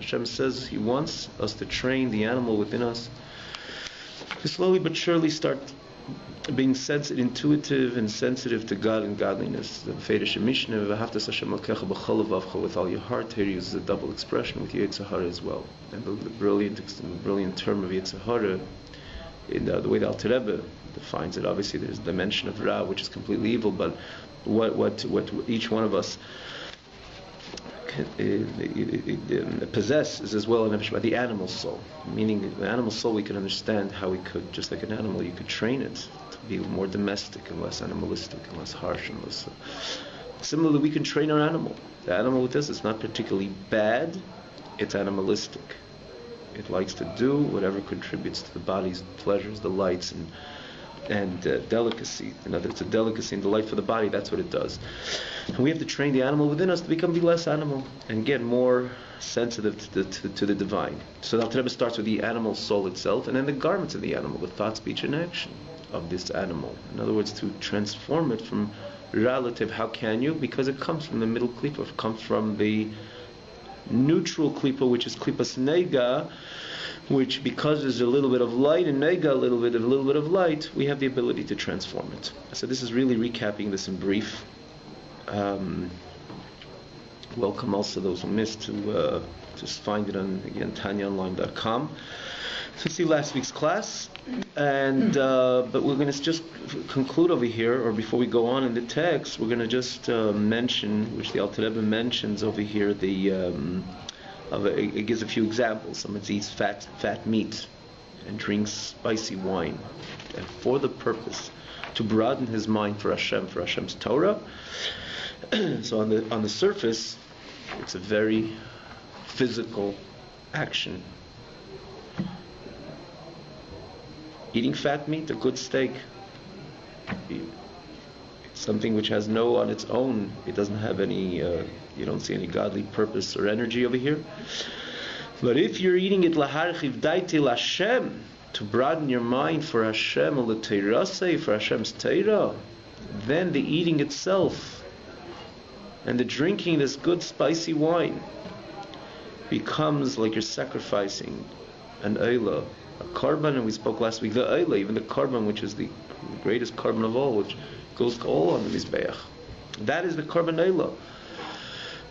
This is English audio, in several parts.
Hashem says He wants us to train the animal within us to slowly but surely start being sensitive, intuitive, and sensitive to God and godliness. The Fedish Mishnah, "V'ahavtas Hashem Elokecha b'chol levavcha," with all your heart. Here he uses a double expression with Yetzer Hara as well. And the brilliant term of Yetzer Hara, in the way the Alter Rebbe defines it, obviously there's the dimension of Ra, which is completely evil, but what each one of us possess is as well the animal soul. Meaning the animal soul, we can understand how we could, just like an animal, you could train it to be more domestic and less animalistic and less harsh and less. Similarly, we can train our animal. The animal with us is not particularly bad; it's animalistic. It likes to do whatever contributes to the body's pleasures, delights, and delicacy. In other words, a delicacy and delight for the body, that's what it does. And we have to train the animal within us to be less animal and get more sensitive to the divine. So the Alter Rebbe starts with the animal soul itself, and then the garments of the animal, the thought, speech, and action of this animal. In other words, to transform it from relative. How can you? Because it comes from the middle klipa, it comes from the neutral klipa, which is klipas nega, which, because there's a little bit of light in nega, a little bit of light, we have the ability to transform it. So this is really recapping this in brief. Welcome also those who missed to just find it on, again, tanyaonline.com to see last week's class. And but we're going to just conclude over here, or before we go on in the text, we're going to just mention, which the Alter Rebbe mentions over here, it gives a few examples. Someone eats fat meat and drinks spicy wine, and for the purpose to broaden his mind for Hashem, for Hashem's Torah. So on the surface, it's a very physical action. Eating fat meat, a good steak, it's something which has on its own, it doesn't have any, you don't see any godly purpose or energy over here. But if you're eating it laharchiv daiti l'Hashem, to broaden your mind for Hashem, or for Hashem's Torah, then the eating itself and the drinking this good spicy wine becomes like you're sacrificing an oila, a korban. And we spoke last week, the oila, even the korban, which is the greatest korban of all, which goes all on the mizbeach. That is the korban oila.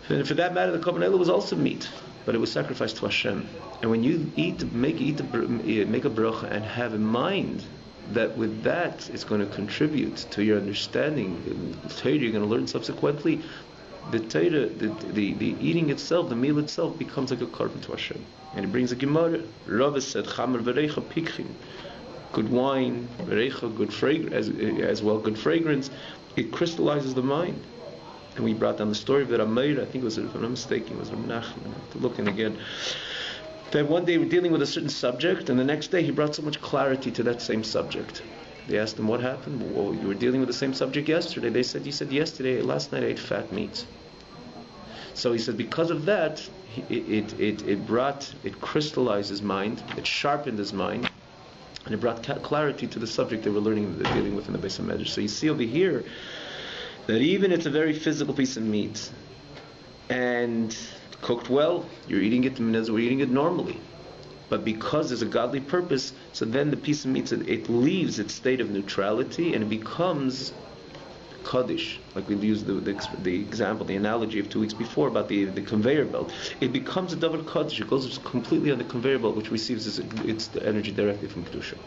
And for that matter, the korban oila was also meat, but it was sacrificed to Hashem. And when you make a bracha and have in mind that with that it's going to contribute to your understanding the Torah you're going to learn subsequently, the Torah, the eating itself, the meal itself, becomes like a korban to Hashem. And it brings a Gemara. Rava said, "Chamer v'reicha pikchim." Good wine, v'reicha, good fragrance, as well good fragrance. It crystallizes the mind. And we brought down the story of the Rameir. I think it was, if I'm not mistaken, it was Rabbi Nachman. I have to look in again. That one day we're dealing with a certain subject, and the next day he brought so much clarity to that same subject. They asked him, what happened? Well, you were dealing with the same subject yesterday. They said, you said last night I ate fat meat. So he said, because of that, it crystallized his mind, it sharpened his mind, and it brought clarity to the subject they were dealing with in the Beis HaMedrash. So you see over here that even it's a very physical piece of meat, and cooked well, you're eating it, we're eating it normally. But because there's a godly purpose, so then the piece of meat, it leaves its state of neutrality and it becomes Kaddish. Like we used the example, the analogy of 2 weeks before about the conveyor belt. It becomes a double Kaddish. It goes completely on the conveyor belt, which receives its energy directly from Kedusha.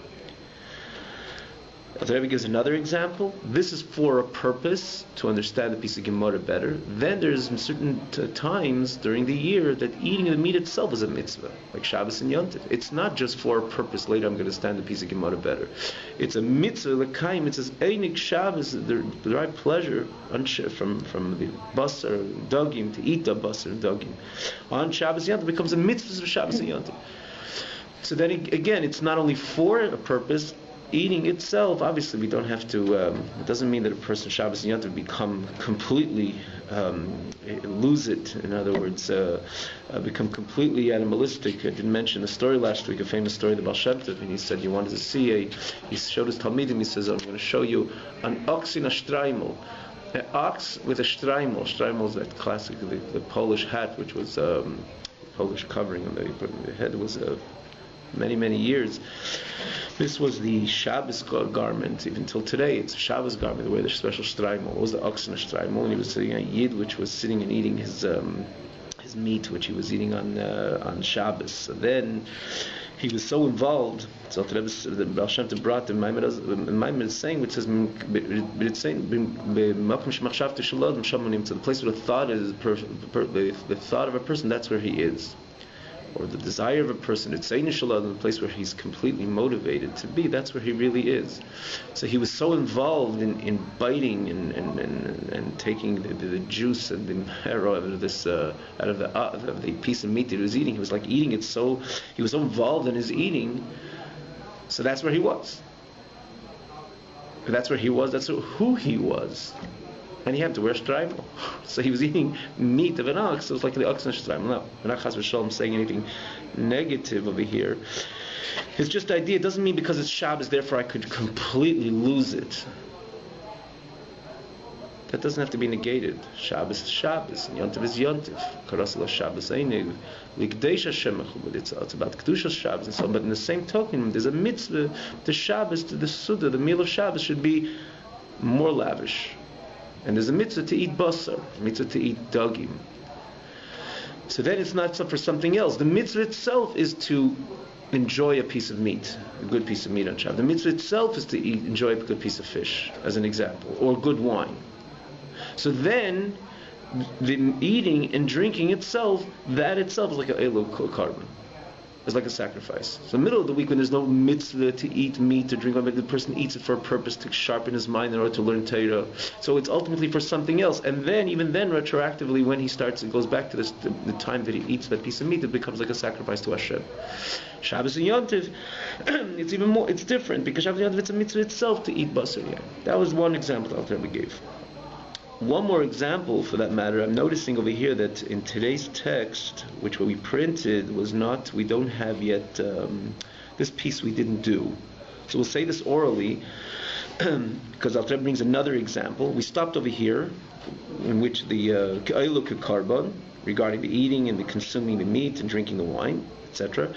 The Rebbe gives another example. This is for a purpose, to understand the piece of Gemara better. Then there's certain times during the year that eating the meat itself is a mitzvah, like Shabbos and Yontif. It's not just for a purpose, later I'm going to understand the piece of Gemara better. It's a mitzvah, l'kaim. It says, Einik Shabbos, the right pleasure from the basar and dogim, to eat the basar and dogim. On Shabbos and Yontif, it becomes a mitzvah of Shabbos and Yontif. So then again, it's not only for a purpose. Eating itself, obviously, we don't have to. It doesn't mean that a person Shabbos and Yontif become completely lose it. In other words, become completely animalistic. I didn't mention a story last week, a famous story of the Baal Shem Tov, and he said he wanted to see he showed his Talmidim. He says, "I'm going to show you an ox in a shtraimel, an ox with a shtraimel. Shtraimel is that classic, the Polish hat, which was Polish covering on the head. It was many years. This was the Shabbos garment. Even till today, it's a Shabbos garment. They wear the special shtreimel. It was the oxen shtreimel, and he was sitting on Yid, which was sitting and eating his meat, which he was eating on Shabbos. So then he was so involved. So the Baal Shem Tov brought the Maimon is saying, which says, it's saying, to the place where the thought is, the thought of a person, that's where he is. Or the desire of a person, it's saying the place where he's completely motivated to be, that's where he really is. So he was so involved in biting and taking the juice and the marrow out of this out of the piece of meat that he was eating. He was like eating it, so he was so involved in his eating. So that's where he was. That's where he was. That's who he was. And he had to wear shtreimel. So he was eating meat of an ox, so it was like the ox and shtreimel. No, we're not chas v'shalom saying anything negative over here. It's just the idea. It doesn't mean because it's Shabbos, therefore I could completely lose it. That doesn't have to be negated. Shabbos is Shabbos, and Yontiv is Yontiv. Karasala Shabbos Einig. Likdeish Hashem Mechubad. It's about Kedushas Shabbos and so on. But in the same token, there's a mitzvah. The Shabbos, the Suda, the meal of Shabbos should be more lavish. And there's a mitzvah to eat basar, a mitzvah to eat dagim. So then it's not for something else. The mitzvah itself is to enjoy a piece of meat, a good piece of meat on Shabbos. The mitzvah itself is to enjoy a good piece of fish, as an example, or good wine. So then, the eating and drinking itself, that itself is like an elu korban. It's like a sacrifice. So in the middle of the week when there's no mitzvah to eat meat or drink, the person eats it for a purpose to sharpen his mind in order to learn Torah. So it's ultimately for something else. And then, even then, retroactively, when he starts, it goes back to the time that he eats that piece of meat, it becomes like a sacrifice to Hashem. Shabbos and Yontiv, it's even more, it's different, because Shabbos and Yontiv, it's a mitzvah itself to eat basar. Yeah. That was one example that Al-Rebbe gave. One more example, for that matter, I'm noticing over here that in today's text, which we printed, we don't have yet, this piece we didn't do. So we'll say this orally, because Al-Rebbe brings another example. We stopped over here, in which the Eiluk Karban, regarding the eating and the consuming the meat and drinking the wine, etc.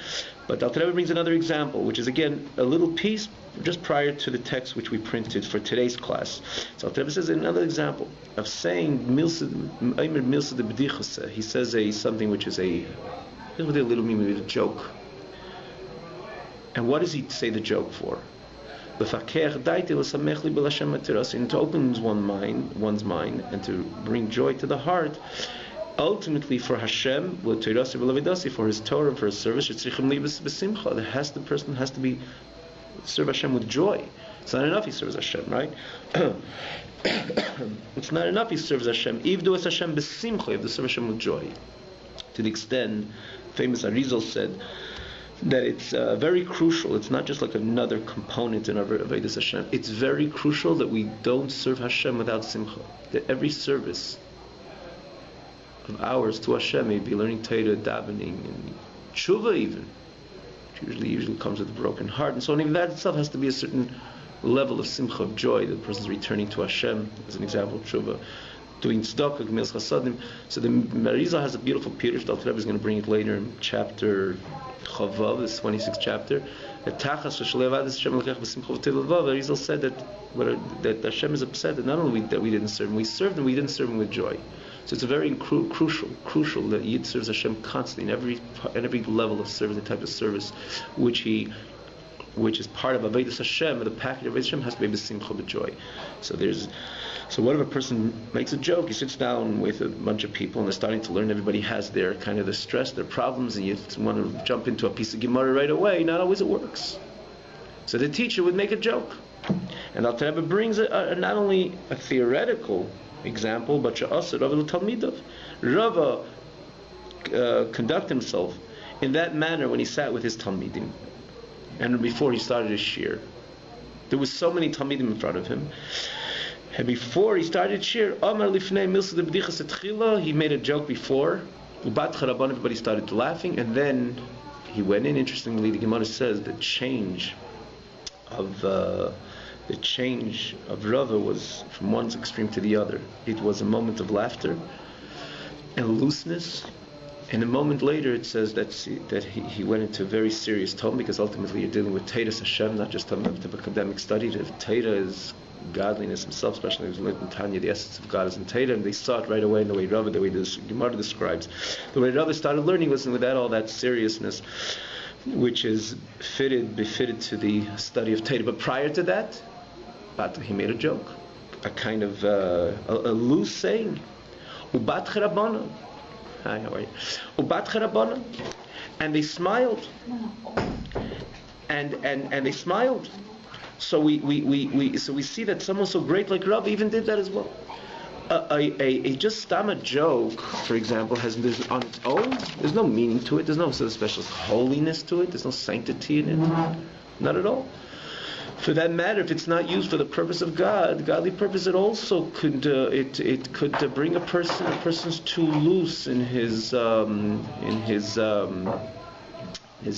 But Al-Rebbe brings another example, which is again a little piece just prior to the text which we printed for today's class. So Al-Rebbe says another example of saying milsa de b'dichose. He says something which is a little maybe a joke. And what does he say the joke for? To open one's mind and to bring joy to the heart. Ultimately, for Hashem, for His Torah and for His service, the person has to be serve Hashem with joy. It's not enough he serves Hashem, right? It's not enough he serves Hashem. Ivdu es Hashem besimcha. You have to serve Hashem with joy. To the extent, famous Arizal said that it's very crucial. It's not just like another component in our Avodas Hashem. It's very crucial that we don't serve Hashem without simcha. That every service of ours to Hashem, maybe learning Torah, davening, and tshuva even, which usually comes with a broken heart, and so on. Even that itself has to be a certain level of simcha, of joy, that the person's returning to Hashem, as an example of tshuva, doing tzedakah, gemilas chasadim. So the Marizal has a beautiful pirush. The Rebbe is going to bring it later in chapter Chavav, this 26th chapter. Marizal said that Hashem is upset that not only that we didn't serve Him, we served Him, we didn't serve Him with joy. So it's a very crucial that Yid serves Hashem constantly in every level of service, the type of service which is part of Avodas Hashem, the package of Avodas Hashem has to be b'simcha, b'joy. So what if a person makes a joke? He sits down with a bunch of people and they're starting to learn. Everybody has their kind of the stress, their problems, and you want to jump into a piece of Gemara right away. Not always it works. So the teacher would make a joke, and Al Rebbe brings not only a theoretical example, but Sha'asar Rava Talmidav. Rava conduct himself in that manner when he sat with his Talmidim, and before he started his shir. There was so many Talmidim in front of him, and before he started shir, Amar Lifnei Milsa de B'dichas Etchila, he made a joke before. Ubat Charaban, everybody started laughing, and then he went in. Interestingly, the Gemara says the change of Rava was from one extreme to the other. It was a moment of laughter and looseness And a moment later, it says that he went into a very serious tone, because ultimately you're dealing with Teiras Hashem, not just an academic study. Teira is godliness himself, especially if you learned in Tanya, the essence of God is in Teira, and they saw it right away in the way Rabbi, the way the Gemara describes. The way Rabbi started learning was without all that seriousness, which is befitted to the study of Teira. But prior to that, he made a joke, a kind of a loose saying, Ubat Cherabana. Hi, how are you? Ubat Cherabana. And they smiled. And they smiled. So we see that someone so great like Rabbi even did that as well. A just a joke, for example, there's on its own, there's no meaning to it, there's no sort of special holiness to it, there's no sanctity in it. Not at all. For that matter, if it's not used for the purpose of God, godly purpose, it also could bring a person's too loose in his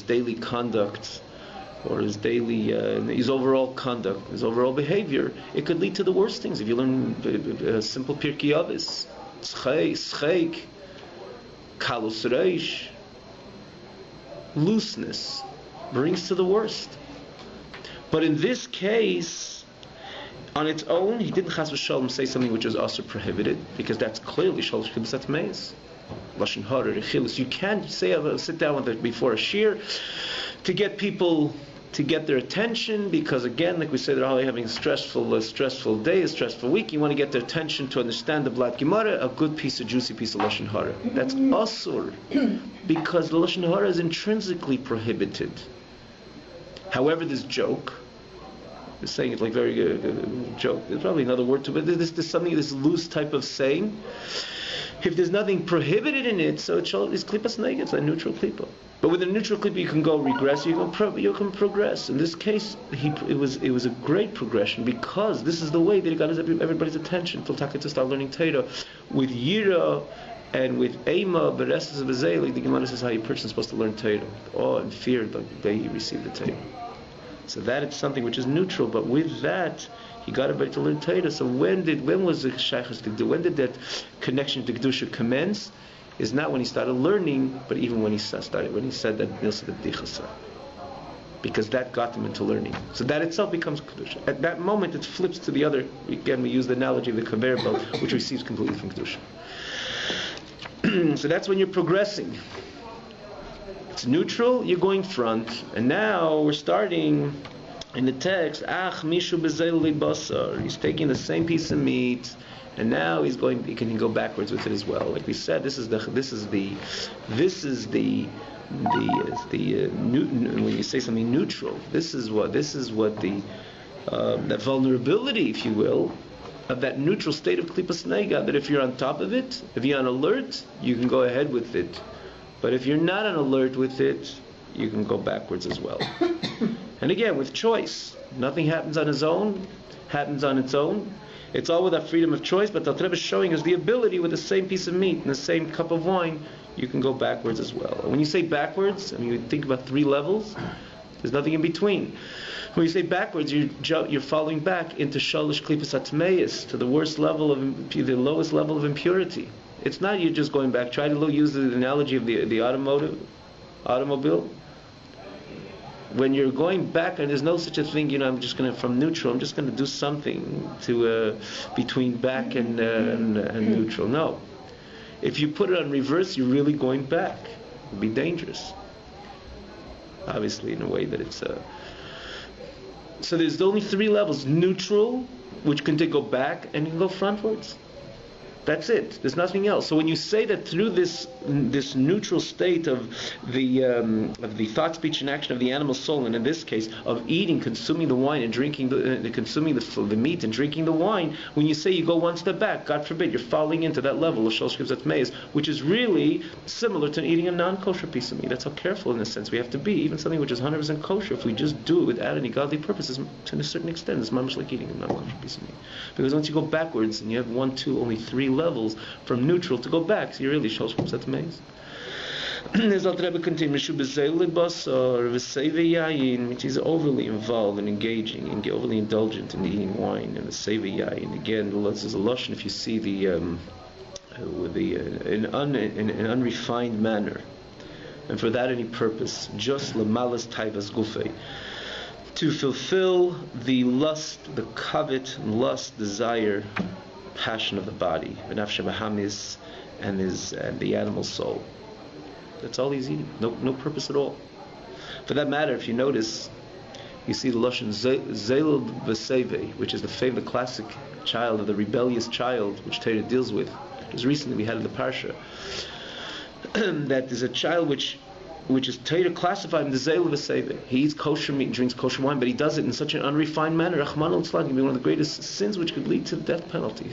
daily conduct, or his overall conduct, his overall behavior. It could lead to the worst things. If you learn simple Pirkei Avos, schek, kalus reish, looseness brings to the worst. But in this case, on its own, he didn't chas v'shalom say something which was also prohibited, because that's clearly shalosh kibsat meis, lashon hara, rechilus. You can't sit down before a shir to get people to get their attention, because again, like we say, they're all having a stressful day, a stressful week. You want to get their attention to understand the Blat Gemara, a good piece, a juicy piece of lashon hara. That's asur, because the lashon hara is intrinsically prohibited. However, this joke, is saying it like very joke. There's probably another word to it. There's something, this loose type of saying. If there's nothing prohibited in it, so it's klipas neged. It's a neutral klipa. But with a neutral klipa, you can go regress. You can progress. In this case, it was a great progression, because this is the way that it got everybody's attention. Till to start learning Torah with Yira and with Eima, but rest of the like the Gemara says, how a person is supposed to learn Torah. Awe and fear, the day he received the Torah. So that it's something which is neutral, but with that, he got everybody to learn Torah. So when was the Shaykhus Kedusha? When did that connection to Kedusha commence? Is not when he started learning, but even when he said that B'dichasa. Because that got him into learning. So that itself becomes Kedusha. At that moment, it flips to the other. Again, we use the analogy of the conveyor belt, which receives completely from Kedusha. So that's when you're progressing. It's neutral, you're going front. And now we're starting in the text, mishu bezel basar. He's taking the same piece of meat, and now he can go backwards with it as well. Like we said, when you say something neutral, this is what the that vulnerability, if you will, of that neutral state of klipas nega, that if you're on top of it, if you're on alert, you can go ahead with it. But if you're not on alert with it, you can go backwards as well. And again, with choice. Nothing happens on its own, happens on its own. It's all with our freedom of choice, but the Alter Rebbe is showing us the ability with the same piece of meat and the same cup of wine, you can go backwards as well. And when you say backwards, I mean, you think about 3 levels, there's nothing in between. When you say backwards, you're following back into shalosh klipas atmeis, to the worst level the lowest level of impurity. It's not you just going back. Try to use the analogy of the automobile. When you're going back, and there's no such a thing, I'm just going to, from neutral, I'm just going to do something to between back and neutral. No. If you put it on reverse, you're really going back. It would be dangerous. Obviously, in a way that it's... So there's only 3 levels. Neutral, which can go back, and you can go frontwards. That's it. There's nothing else. So when you say that through this neutral state of the thought, speech, and action of the animal soul, and in this case of eating, consuming the wine, and drinking consuming the meat and drinking the wine, when you say you go one step back, God forbid, you're falling into that level of shalosh kibsat meis, which is really similar to eating a non-kosher piece of meat. That's how careful, in a sense, we have to be. Even something which is 100% kosher, if we just do it without any godly purposes, to a certain extent, it's much like eating a non-kosher piece of meat. Because once you go backwards and you have 1, 2, only 3 levels from neutral to go back, so you really shows from Sat Apr. As Alter Rebbe continues, which is overly involved and engaging and overly indulgent in eating wine and the sevei yayin. Again, there's a lashon. If you see the with in an unrefined manner, and for that any purpose, just lemalas taivas gufei, to fulfill the lust, the covet, lust, desire, passion of the body, v'nafshe bahamis, and the animal soul. That's all he's eating. No purpose at all. For that matter, if you notice, you see the lashon zelud v'seve, which is the classic child, of the rebellious child, which Torah deals with. Because recently we had in the parsha that is a child which is Torah classified in the zelud v'seve. He eats kosher meat and drinks kosher wine, but he does it in such an unrefined manner. Rachmana litzlan can be one of the greatest sins, which could lead to the death penalty.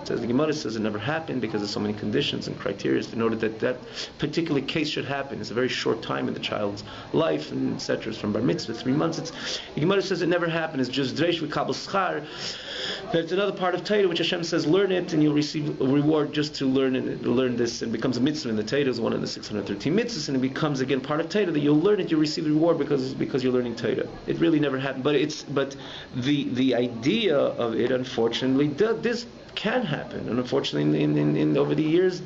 Says the Gemara says it never happened because there's so many conditions and criteria in order that particular case should happen. It's a very short time in the child's life, and etc. It's from bar mitzvah, 3 months. The Gemara says it never happened. It's just dreish v'kabel schar. There's another part of Torah which Hashem says learn it and you'll receive a reward just to learn this, and becomes a mitzvah in the Torah. Is one of the 613 mitzvahs, and it becomes again part of Torah that you'll learn it, you'll receive the reward because you're learning Torah. It really never happened, but the idea of it, unfortunately, this can happen, and unfortunately, in over the years,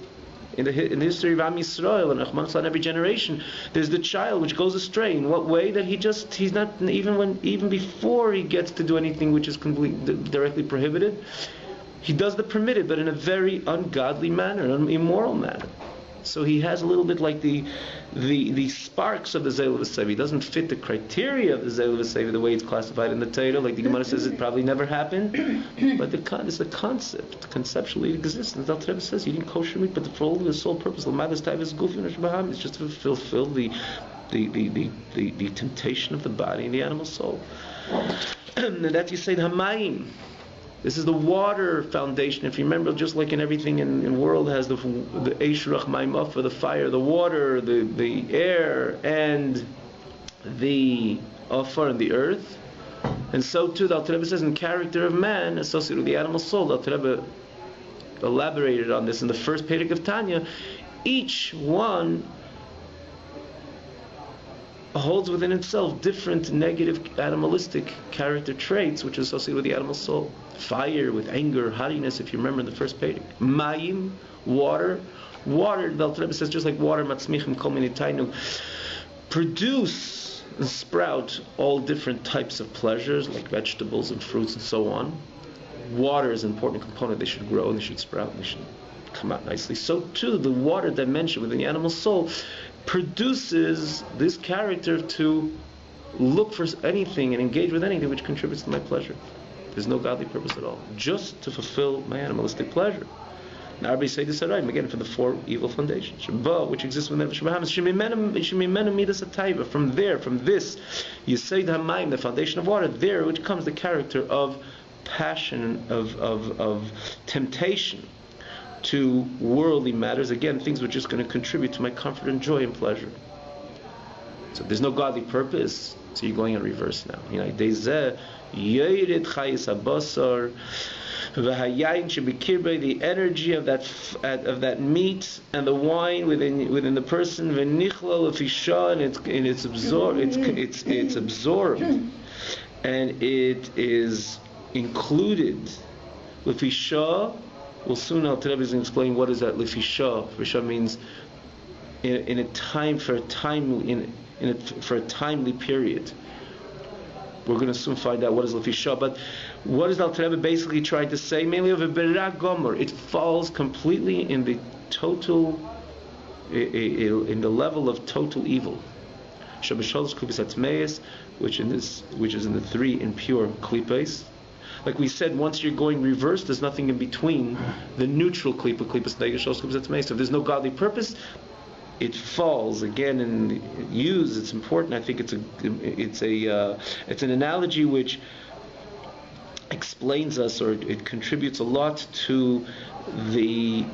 in the history of Am Yisrael and Rahman in every generation, there's the child which goes astray. In what way? That he's not even before he gets to do anything which is completely directly prohibited, he does the permitted, but in a very ungodly manner, an immoral manner. So he has a little bit like the sparks of the zelud v'seve. He doesn't fit the criteria of the zelud v'seve the way it's classified in the Torah. Like the Gemara says, it probably never happened. But it's the concept. Conceptually, it exists. And the Rebbe says, eating kosher meat, but for the sole purpose, l'madas taivas gufei v'nashbaham, is just to fulfill the temptation of the body and the animal soul. And that you say hamayim. This is the water foundation. If you remember, just like in everything in the world has the eish ruach mayim for the fire, the water, the air, and the afar and the earth. And so too, the Alter Rebbe says in character of man associated with the animal soul. The Alter Rebbe elaborated on this in the first perek of Tanya. Each one holds within itself different negative animalistic character traits which are associated with the animal soul. Fire with anger, haughtiness, if you remember in the first page. Mayim, water, the Alter Rebbe says just like water, matzmichim kol mini tainu, produce and sprout all different types of pleasures like vegetables and fruits and so on. Water is an important component. They should grow and they should sprout and they should come out nicely. So too, the water dimension within the animal soul produces this character to look for anything and engage with anything which contributes to my pleasure. There's no godly purpose at all, just to fulfill my animalistic pleasure. Now, Rabbi say this again for the 4 evil foundations, which exists within the from there, from this, you say the foundation of water, there which comes the character of passion, of temptation to worldly matters, again, things which are just going to contribute to my comfort and joy and pleasure. So there's no godly purpose, so you're going in reverse now. The energy of that meat and the wine within the person, and it's absorbed, and it is included. Well, soon Alter Rebbe is going to explain what is that lefisha. Lefisha means in a time for a timely period. We're going to soon find out what is lefisha. But what is Alter Rebbe basically trying to say? Mainly of a berak gomer. It falls completely in the total, in the level of total evil. Shabashol klipos atmeis, which is in the 3 impure klipos. Like we said, once you're going reverse, there's nothing in between the neutral klipa, klipas negashos, klipas etzmei. So if there's no godly purpose, it falls again and used. It's important. I think it's an analogy which explains us, or it contributes a lot to the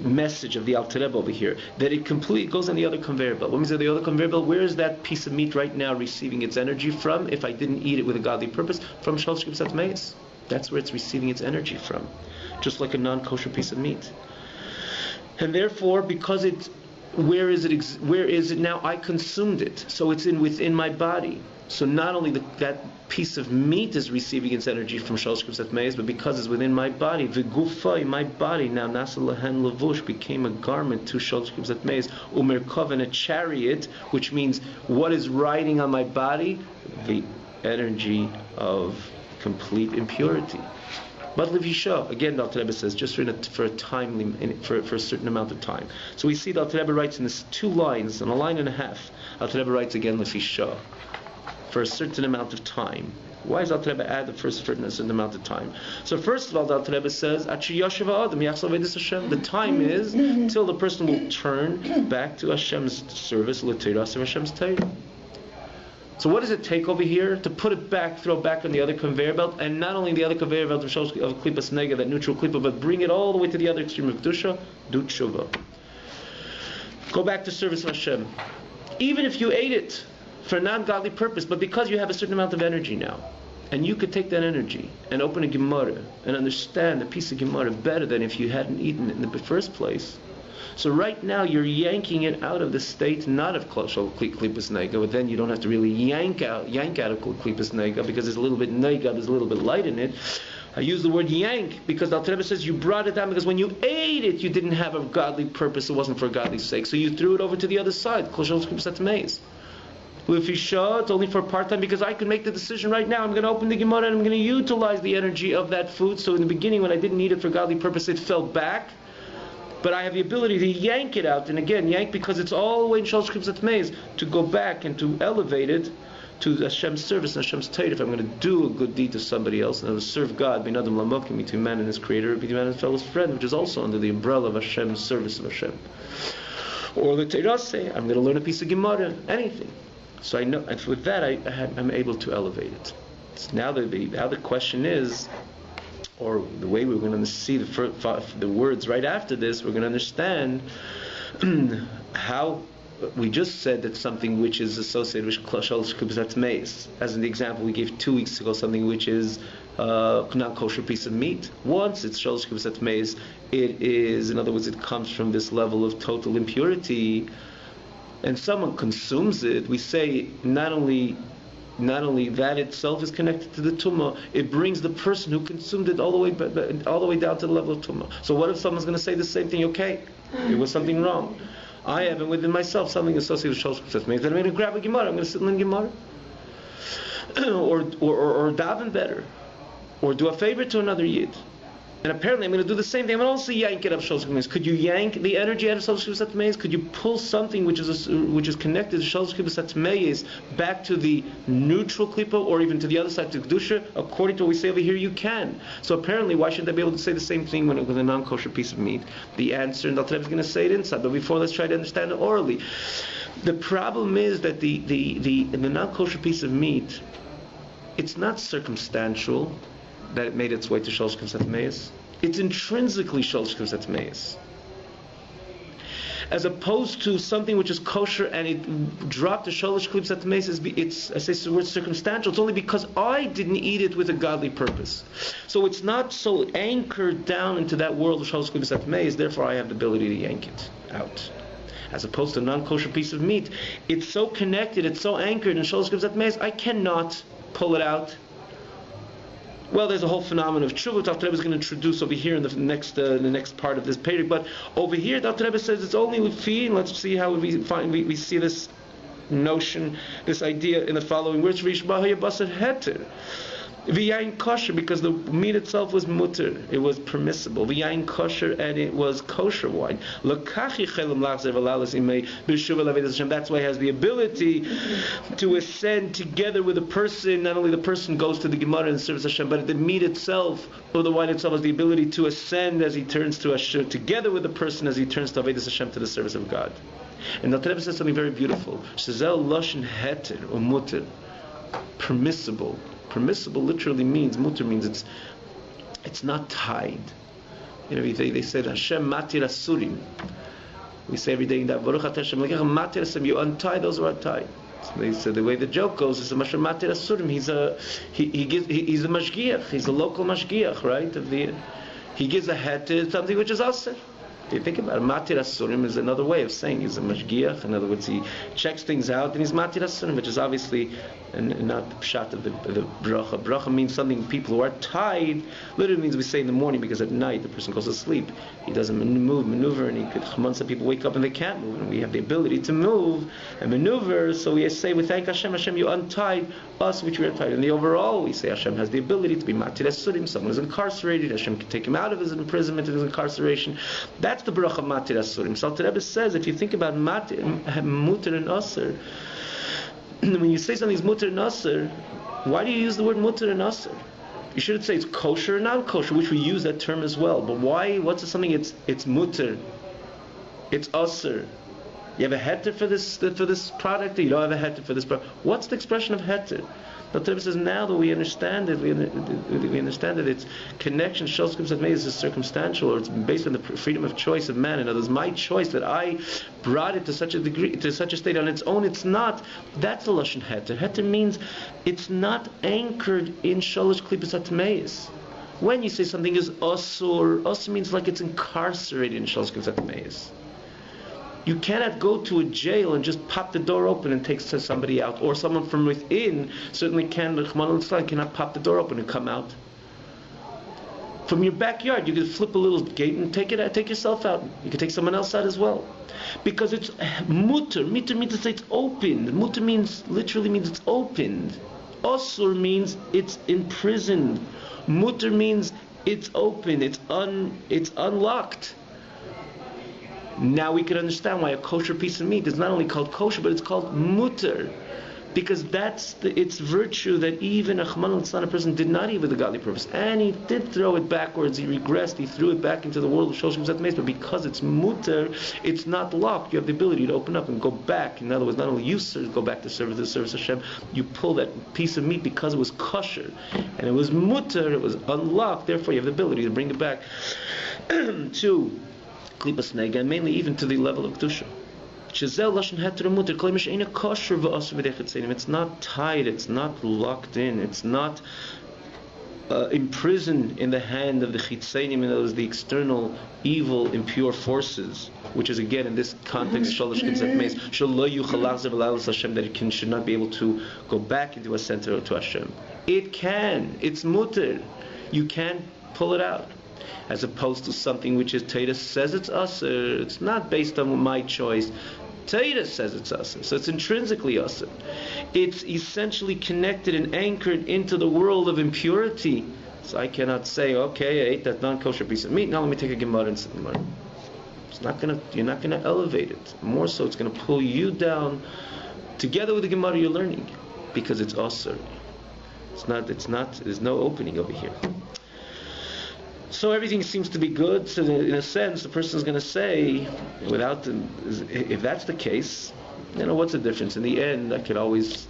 message of the Alter Rebbe over here, that it completely goes on the other conveyor belt. What means the other conveyor belt? Where is that piece of meat right now receiving its energy from? If I didn't eat it with a godly purpose, from shalosh klipas atmeis. That's where it's receiving its energy from, just like a non-kosher piece of meat. And therefore, because where is it now? I consumed it, so it's within my body. So not only that piece of meat is receiving its energy from Shalosh Klipos Atmeis, but because it's within my body, v'gufay, my body now nasa lahen levush, became a garment to Shalosh Klipos Atmeis, umerkov, and a chariot, which means what is riding on my body? The energy of complete impurity. But Levisha, again, the Alter Rebbe says, just for a certain amount of time. So we see the Alter Rebbe writes in this 2 lines, and a line and a half, Alter Rebbe writes again Levisha, for a certain amount of time. Why does Alter Rebbe add the first certain amount of time? So first of all, the Alter Rebbe says, the time is till the person will turn back to Hashem's service, Hashem's Torah. So what does it take over here? To put it back, throw back on the other conveyor belt, and not only the other conveyor belt of Klipas Nega, that neutral Klipa, but bring it all the way to the other extreme of Kedusha, do tshuva. Go back to service of Hashem. Even if you ate it for a non-godly purpose, but because you have a certain amount of energy now, and you could take that energy and open a Gemara and understand a piece of Gemara better than if you hadn't eaten it in the first place. So right now you're yanking it out of the state, not of Klipas Nega, but then you don't have to really yank out of Klipas Nega, because there's a little bit Nega, there's a little bit light in it. I use the word yank because the Alter Rebbe says you brought it down because when you ate it, you didn't have a godly purpose, it wasn't for a godly sake. So you threw it over to the other side. Lefisha, it's only for part-time, because I can make the decision right now. I'm going to open the Gemara and I'm going to utilize the energy of that food. So in the beginning, when I didn't need it for godly purpose, it fell back. But I have the ability to yank it out, and again, yank because it's all the way in Shalosh Klipos Atmeis, to go back and to elevate it to Hashem's service and Hashem's Torah. If I'm going to do a good deed to somebody else, and to serve God, between man and his creator, between man and his fellow's friend, which is also under the umbrella of Hashem's service of Hashem. Or the Torah say, I'm going to learn a piece of Gemara, anything. So I know, and with that, I'm able to elevate it. So now the question is, or the way we're going to see the words right after this, we're going to understand how we just said that something which is associated with Shalosh Klipos Atmeis, as in the example we gave 2 weeks ago, something which is non-kosher piece of meat. Once it's Shalosh Klipos Atmeis, it is, in other words, it comes from this level of total impurity, and someone consumes it, we say not only that itself is connected to the tumah, it brings the person who consumed it all the way down to the level of tumah. So what if someone's going to say the same thing? Okay, it was something wrong. I have within myself something associated with Shalosh Klipos Atmeis. Then I'm going to grab a Gemara. I'm going to sit in the Gemara, or daven better, or do a favor to another yid. And apparently I'm going to do the same thing. I'm going to also yank it out of Shalosh Klipos Atmeis. Could you yank the energy out of Shalosh Klipos Atmeis? Could you pull something which is connected to Shalosh Klipos Atmeis back to the neutral klipa, or even to the other side, to Kedusha? According to what we say over here, you can. So apparently, why shouldn't I be able to say the same thing with a non-kosher piece of meat? The answer, and the Alter Rebbe is going to say it inside, but before, let's try to understand it orally. The problem is that the non-kosher piece of meat, it's not circumstantial that it made its way to Shalosh Klipos Atmeis. It's intrinsically Shalosh Klipos Atmeis. As opposed to something which is kosher and it dropped to Shalosh Klipos Atmeis, it's, I say the word circumstantial, it's only because I didn't eat it with a godly purpose. So it's not so anchored down into that world of Shalosh Klipos Atmeis, therefore I have the ability to yank it out. As opposed to a non-kosher piece of meat, it's so connected, it's so anchored in Shalosh Klipos Atmeis, I cannot pull it out. Well, there's a whole phenomenon of tshuva that Alter Rebbe is going to introduce over here in the next part of this period. But over here, Alter Rebbe says it's only lefi, and let's see how we see this notion, this idea in the following words: Rishba hayabasar heter. V'yayin kosher, because the meat itself was mutter, it was permissible. V'yayin kosher, and it was kosher wine. L'kachi chelim lachzer v'lalas imei b'shuva l'avodas Hashem. That's why he has the ability to ascend together with a person. Not only the person goes to the Gemara and serves Hashem, but the meat itself, or the wine itself, has the ability to ascend as he turns to Hashem, together with the person as he turns to avodas Hashem, to the service of God. And the Alter Rebbe says something very beautiful. Shezel loshen heter or mutter, permissible. Permissible literally means, mutter means it's not tied. You know, they said Hashem matir asurim. We say every day in that Baruch Hashem matir asurim. You untie those who are tied. So they said the way the joke goes is Hashem matir asurim. He's a mashgiach. He's a local mashgiach, right? He gives a head to something which is aser. If you think about it, Matir Asurim is another way of saying he's a Mashgiach. In other words, he checks things out, and he's Matir Asurim, which is obviously not the pshat of the bracha. Bracha means something people who are tied. Literally means we say in the morning, because at night the person goes to sleep. He doesn't maneuver, and he could. Some people wake up and they can't move, and we have the ability to move and maneuver. So we say, we thank Hashem. Hashem, you untied us, which we are tied. In the overall, we say Hashem has the ability to be Matir Asurim. Someone is incarcerated. Hashem can take him out of his imprisonment, of his incarceration. That's the bracha Matir Asurim. So the Rebbe says, if you think about Mutter and Asur, when you say something's Mutter and Asur, why do you use the word Mutter and Asur? You should say it's kosher or non-kosher, which we use that term as well. But why? What's something? It's Mutter, it's Asur. You have a heter for this product, or you don't have a heter for this product. What's the expression of heter? The Rebbe says, now that we understand it, we understand that its connection, is circumstantial, or it's based on the freedom of choice of man. In other words, my choice that I brought it to such a degree, to such a state on its own, it's not. That's the lashon heter. Heter means it's not anchored in shalosh klipos hatmeis. When you say something is asur, asur means like it's incarcerated in shalosh klipos hatmeis. You cannot go to a jail and just pop the door open and take somebody out. Or someone from within certainly cannot pop the door open and come out. From your backyard, you could flip a little gate and take yourself out. You could take someone else out as well. Because it's mutter. Mutter means it's opened. Mutter literally means it's opened. Asur means it's imprisoned. Mutter means it's open. It's unlocked. Now we can understand why a kosher piece of meat is not only called kosher, but it's called mutter, because that's its virtue that even a person did not eat with a godly purpose, and he did throw it backwards. He regressed. He threw it back into the world of shloshim zat meis. But because it's mutter, it's not locked. You have the ability to open up and go back. In other words, not only you go back to service of Hashem, you pull that piece of meat because it was kosher and it was mutter. It was unlocked. Therefore, you have the ability to bring it back to klipas nega, and mainly even to the level of kedusha. It's not tied, it's not locked in, it's not imprisoned in the hand of the chitzenim, in other words, the external evil, impure forces, which is again in this context shalosh kitzat meis, that it should not be able to go back into a center to Hashem. It can, it's mutter. You can pull it out. As opposed to something which is Torah says it's asur. It's not based on my choice. Torah says it's asur, so it's intrinsically asur. It's essentially connected and anchored into the world of impurity. So I cannot say, okay, I ate that non-kosher piece of meat. Now let me take a gemara and sit Gemara. You're not gonna elevate it. More so, it's gonna pull you down together with the gemara you're learning, because it's asur. It's not. There's no opening over here. So everything seems to be good. So in a sense, the person is going to say, if that's the case, what's the difference? In the end, I could always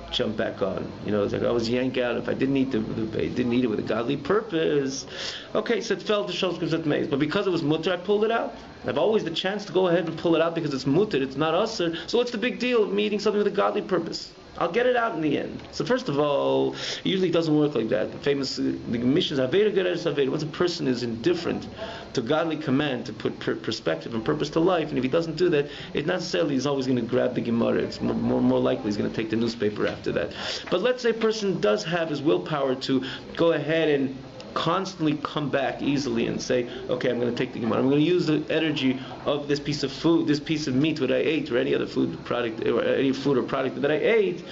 jump back on. It's like I always yank out. If I didn't eat didn't eat it with a godly purpose. Okay, so it fell to shalosh klipos hatmeis. But because it was mutter, I pulled it out. I have always the chance to go ahead and pull it out because it's mutter. It's not asur. So what's the big deal of me eating something with a godly purpose? I'll get it out in the end. So first of all, it usually doesn't work like that. The mission is Aveda Geresh Aveda. Once a person is indifferent to godly command, to put perspective and purpose to life, and if he doesn't do that, it not necessarily is always going to grab the Gemara. It's more likely he's going to take the newspaper after that. But let's say a person does have his willpower to go ahead and constantly come back easily and say, okay, I'm going to take the Gemara. I'm going to use the energy of this piece of food, this piece of meat that I ate, or any other food product, or any food or product that I ate,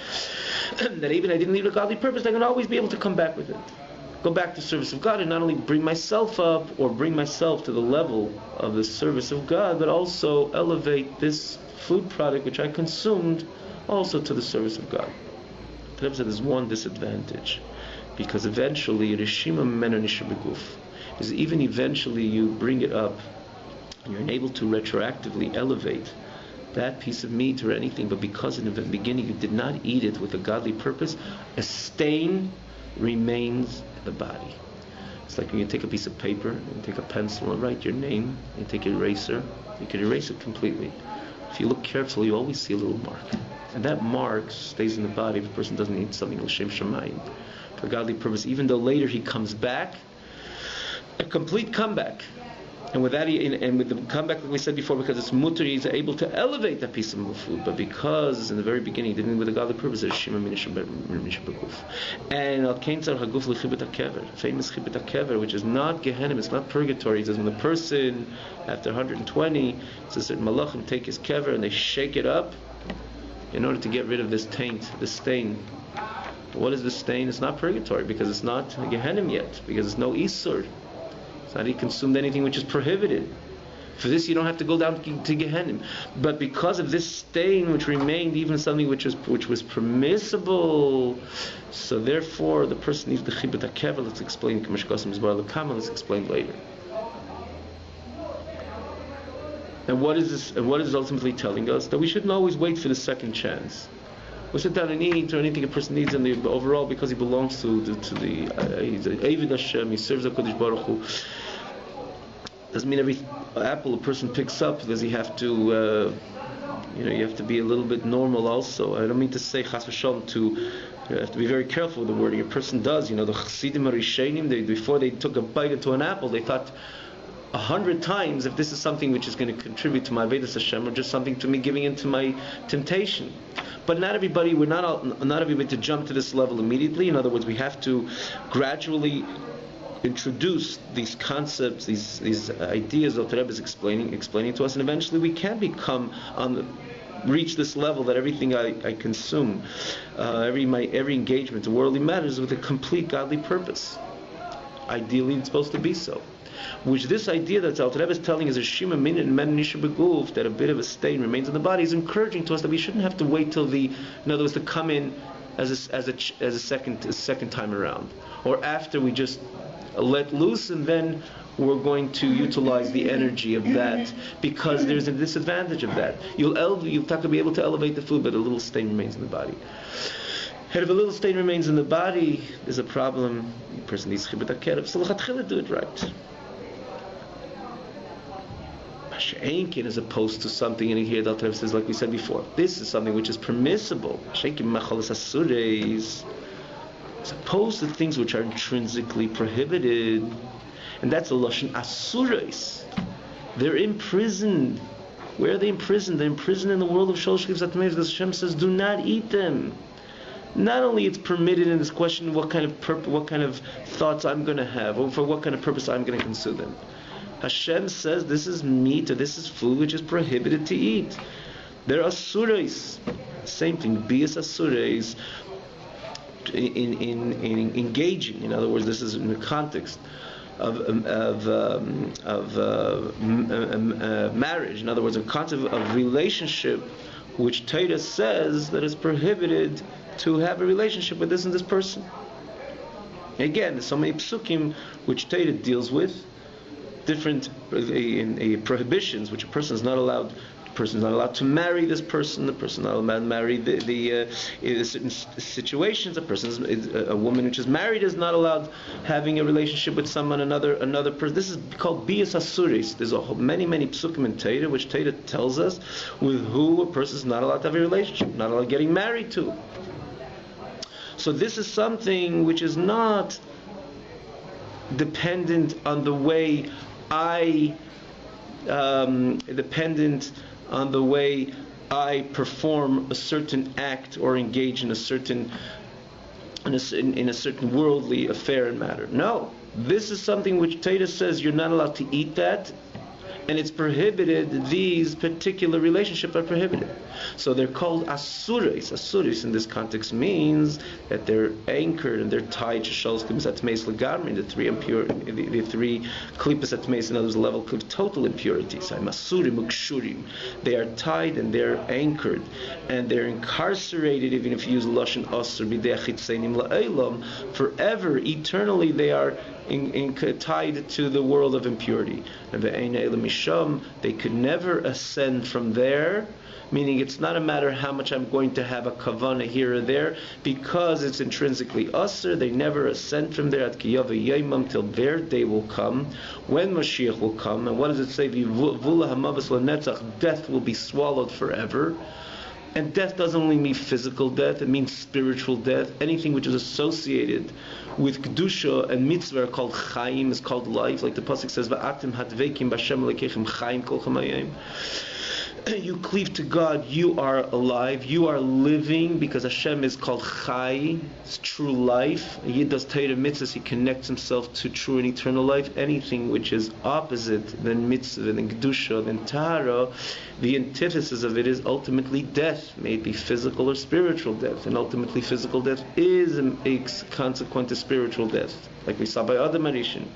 that even I didn't leave a godly purpose, I'm going to always be able to come back with it. Go back to service of God and not only bring myself up or bring myself to the level of the service of God, but also elevate this food product which I consumed also to the service of God. The Rebbe said there's one disadvantage. Because eventually, is even eventually you bring it up, and you're able to retroactively elevate that piece of meat or anything, but because in the beginning you did not eat it with a godly purpose, a stain remains in the body. It's like when you take a piece of paper, and take a pencil and write your name, and take an eraser, you can erase it completely. If you look carefully, you always see a little mark. And that mark stays in the body if a person doesn't eat something l'shem shamayim, for godly purpose, even though later he comes back, a complete comeback. And with that, and with the comeback, like we said before, because it's mutter, he's able to elevate that piece of food. But because in the very beginning, he didn't with a godly purpose, there's shima minisha beguf. And al kain tzar haguf lechibet hakever, famous chibet hakever, which is not Gehenim, it's not purgatory. He says when the person after 120, says certain malachim take his kever and they shake it up in order to get rid of this taint, this stain. What is the stain? It's not purgatory because it's not Gehenim yet, because it's no isur. It's not he consumed anything which is prohibited. For this you don't have to go down to Gehenim. But because of this stain which remained, even something which was permissible, so therefore the person needs the chibut hakever. Let's explain let's explain later. And what is this? And what is ultimately telling us? That we shouldn't always wait for the second chance. We sit down and eat, or anything a person needs in the overall, because he belongs to the he's an Eivid Hashem, he serves HaKadosh Baruch Hu. Doesn't mean every apple a person picks up does he have to you have to be a little bit normal also. I don't mean to say chas v'shalom you have to be very careful with the wording. A person does, the Chassidim Harishenim, before they took a bite into an apple, they thought 100 times if this is something which is going to contribute to my Vedas Hashem, or just something to me giving into my temptation. But not everybody, not everybody to jump to this level immediately. In other words, we have to gradually introduce these concepts, these ideas that the Rebbe is explaining to us, and eventually we can reach this level that everything I consume, every engagement, the worldly matters with a complete godly purpose. Ideally, it's supposed to be so. Which this idea that Alter Rebbe is telling is a shima minit and menisha beguf, that a bit of a stain remains in the body, is encouraging to us that we shouldn't have to wait till in other words, to come in as a second time around, or after we just let loose, and then we're going to utilize the energy of that, because there's a disadvantage of that. You'll be able to elevate the food, but a little stain remains in the body. And if a little stain remains in the body, there's a problem. The person needs chibut hakever, so l'chatchila do it right. As opposed to something in here that Alter says, like we said before, this is something which is permissible. As opposed to things which are intrinsically prohibited, and that's a lashon asurais. They're imprisoned. Where are they imprisoned? They're imprisoned in the world of shalosh chivas atmeis. The Hashem says, do not eat them. Not only it's permitted in this question, what kind of thoughts I'm going to have, or for what kind of purpose I'm going to consume them. Hashem says this is meat, or this is food which is prohibited to eat. There are asurais. Same thing, bias asurais, in engaging. In other words, this is in the context of marriage. In other words, a concept of relationship, which Torah says that it's prohibited to have a relationship with this and this person. Again, there's so many psukim which Torah deals with different prohibitions, which a person is not allowed. The person is not allowed to marry this person. The person is not allowed to marry in certain situations. A woman which is married is not allowed having a relationship with another person. This is called bias asuris. There's many psukim in Torah which Torah tells us with who a person is not allowed to have a relationship, not allowed getting married to. So this is something which is not dependent on the way I perform a certain act or engage in a certain worldly affair and matter. No, this is something which Torah says you're not allowed to eat that, and it's prohibited. These particular relationships are prohibited. So they're called asuris. Asuris in this context means that they're anchored and they're tied to shalosh klipas atmeis legamri, the three klipas atmeis, in other words, the level of total impurity. So asurim ukshurim. They are tied and they're anchored and they're incarcerated. Even if you use lashon asur b'dei achitzenim la'olam, forever, eternally, they are tied to the world of impurity. And they could never ascend from there, meaning it's not a matter how much I'm going to have a kavanah here or there, because it's intrinsically usher. They never ascend from there at kiyava yaimam, till their day will come, when Mashiach will come. And what does it say? Death will be swallowed forever. And death doesn't only mean physical death, it means spiritual death. Anything which is associated with Kedusha and Mitzvah are called Chaim, is called life. Like the Pasuk says, Va'atim hadvekim b'Hashem Elokeichem Chaim kol chamayim. You cleave to God, you are alive, you are living, because Hashem is called Chai, it's true life. He does Torah mitzvahs, he connects himself to true and eternal life. Anything which is opposite than mitzvah, than Kedusha, than Tahara, the antithesis of it is ultimately death, may it be physical or spiritual death. And ultimately physical death is a consequent to spiritual death, like we saw by Adam Arishin.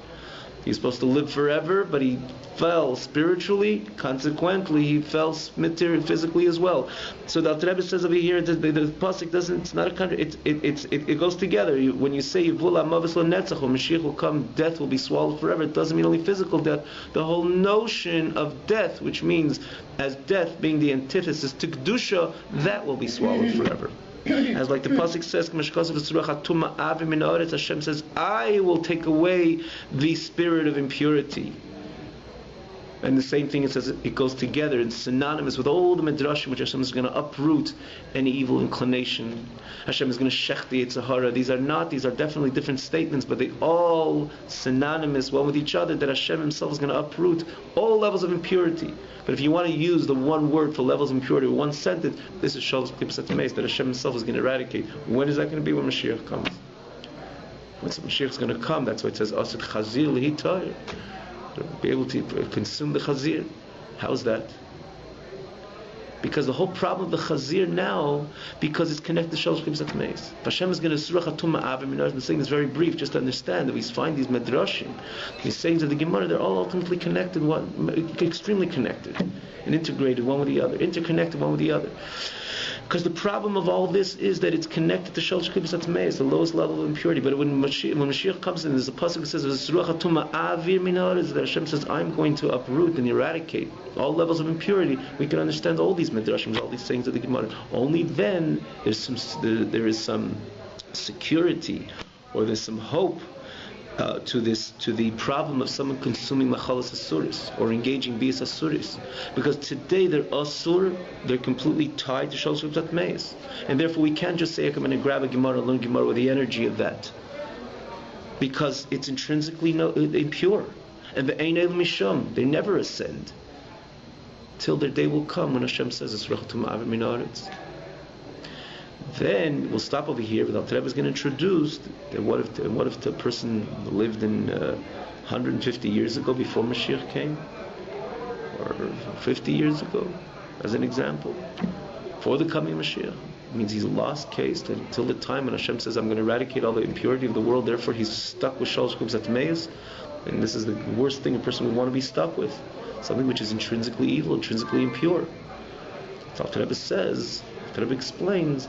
He's supposed to live forever, but he fell spiritually. Consequently, he fell physically as well. So the Alter Rebbe says over here that the pasuk doesn't. It's not a country. It goes together. When you say Yivul Hamavis LaNetzach, when Mashiach will come, death will be swallowed forever. It doesn't mean only physical death. The whole notion of death, which means as death being the antithesis to Kedusha, that will be swallowed forever. As like the pasuk says, Hashem says, I will take away the spirit of impurity. And the same thing, it says, it goes together, it's synonymous with all the midrashim which Hashem is going to uproot any evil inclination. Hashem is going to shech the Yetzer Hara. These are definitely different statements, but they all synonymous one with each other, that Hashem himself is going to uproot all levels of impurity. But if you want to use the one word for levels of impurity, one sentence, this is shows that Hashem himself is going to eradicate. When is that going to be? When Mashiach comes. When Mashiach is going to come, that's why it says, Asit Chazir Lihitayr. Be able to consume the Chazir. How's that? Because the whole problem of the Chazir now, because it's connected to Shalosh Kibsat Meis. Hashem is going to Surah Hatuma Avim, and the saying is very brief, just to understand that we find these Medrashim, these sayings of the Gemara, they're all ultimately connected, extremely connected, and integrated one with the other, interconnected one with the other. Because the problem of all this is that it's connected to Shalosh Kibsat Meis, the lowest level of impurity. But when Mashiach comes in, there's a pasuk that says, that Hashem says, I'm going to uproot and eradicate all levels of impurity. We can understand all these midrashim, all these sayings of the Gemara. Only then there is some security, or there's some hope to the problem of someone consuming machalas asuris or engaging bias asuris, because today they're asur, they're completely tied to shalosh kibsat meis, and therefore we can't just say, I'm going to grab a Gemara and learn Gemara with the energy of that, because it's intrinsically impure, and the ein el misham, they never ascend till their day will come when Hashem says it's rachtum avim min haaretz. Then we'll stop over here, but Alter Rebbe is going to introduce that what if the person lived in 150 years ago before Mashiach came, or 50 years ago, as an example, for the coming Mashiach. It means he's a lost case until the time when Hashem says, I'm going to eradicate all the impurity of the world, therefore he's stuck with Shalosh Kibsat Meis, and this is the worst thing a person would want to be stuck with, something which is intrinsically evil, intrinsically impure. Alter Rebbe says, Alter Rebbe explains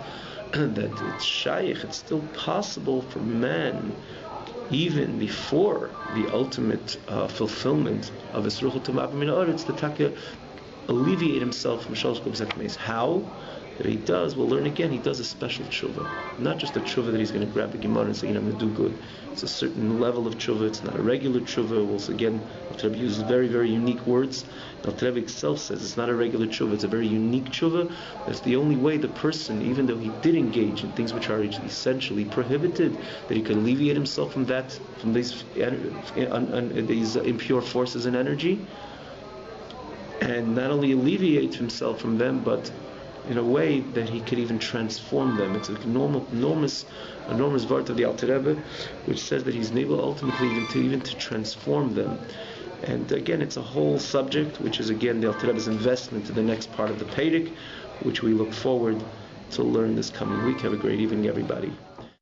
that it's shaykh, it's still possible for man, even before the ultimate fulfillment of his ruchot ma'avim min haaretz, to alleviate himself from shalosh kibsat meis. How? That he does, we'll learn again, he does a special tshuva. Not just a tshuva that he's going to grab the Gemara and say, I'm going to do good. It's a certain level of tshuva, it's not a regular tshuva. We'll again, Alter Rebbe uses very, very unique words. Alter Rebbe himself says it's not a regular tshuva, it's a very unique tshuva. That's the only way the person, even though he did engage in things which are essentially prohibited, that he can alleviate himself from these impure forces and energy. And not only alleviate himself from them, but in a way that he could even transform them. It's an enormous word of the Alter Rebbe, which says that he's able ultimately even to transform them. And again, it's a whole subject, which is again the Alter Rebbe's investment to the next part of the Pedic, which we look forward to learn this coming week. Have a great evening, everybody.